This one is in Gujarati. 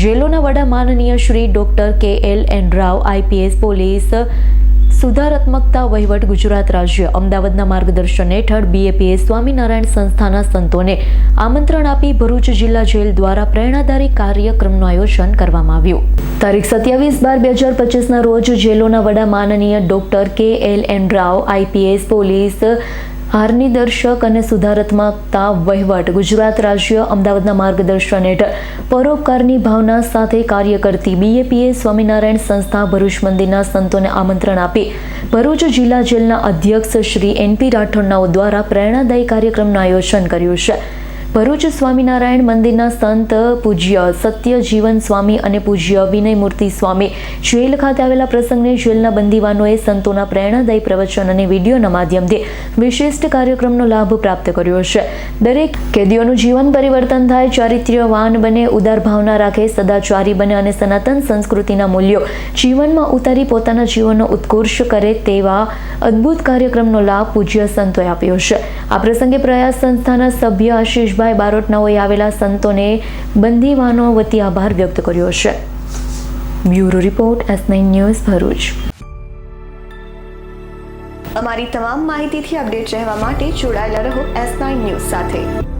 જેલોના વડા માનનીય Shri doctor KLN Rao IPS police સુધારાત્મકતા વહીવટ ગુજરાત રાજ્ય અમદાવાદના માર્ગદર્શન હેઠળ BAPS સ્વામિનારાયણ સંસ્થાના સંતોને આમંત્રણ આપી ભરૂચ જિલ્લા જેલ દ્વારા પ્રેરણાદાયી કાર્યક્રમનું આયોજન કરવામાં આવ્યું. તારીખ 27/12/2025ના રોજ જેલોના વડા માનનીય doctor KLN Rao IPS police હાર્નિદર્શક અને સુધારાત્મકતા વહીવટ ગુજરાત રાજ્ય અમદાવાદના માર્ગદર્શન હેઠળ પરોપકારની ભાવના સાથે કાર્ય કરતી BAPS સ્વામિનારાયણ સંસ્થા ભરૂચ મંદિરના સંતોને આમંત્રણ આપી ભરૂચ જિલ્લા જેલના અધ્યક્ષ શ્રી NP રાઠોડનાઓ દ્વારા પ્રેરણાદાયી કાર્યક્રમનું આયોજન કર્યું છે. ભરૂચ સ્વામિનારાયણ મંદિરના સંત પૂજ્ય સત્યજીવન સ્વામી અને પૂજ્ય વિનયમૂર્તિ સ્વામી જેલ ખાતે આવેલા પ્રસંગને જેલના બંદીવાનોએ સંતોના પ્રેરણાદાયી પ્રવચન અને વિડીયોના માધ્યમથી વિશિષ્ટ કાર્યક્રમનો લાભ પ્રાપ્ત કર્યો છે. દરેક કેદીઓનું જીવન પરિવર્તન થાય, ચારિત્ર્યવાન બને, ઉદાર ભાવના રાખે, સદાચારી બને અને સનાતન સંસ્કૃતિના મૂલ્યો જીવનમાં ઉતારી પોતાના જીવનનો ઉત્કર્ષ કરે તેવા અદ્ભુત કાર્યક્રમનો લાભ પૂજ્ય સંતોએ આપ્યો છે. આ પ્રસંગે પ્રયાસ સંસ્થાના સભ્ય આશીષ બારોટનાઓએ આવેલા સંતોને બંદીવાનો વતી આભાર વ્યક્ત કર્યો છે. Bureau report S9 news Bharuch. અમારી તમામ માહિતીથી અપડેટ રહેવા માટે જોડાયેલા રહો S9 ન્યૂઝ સાથે.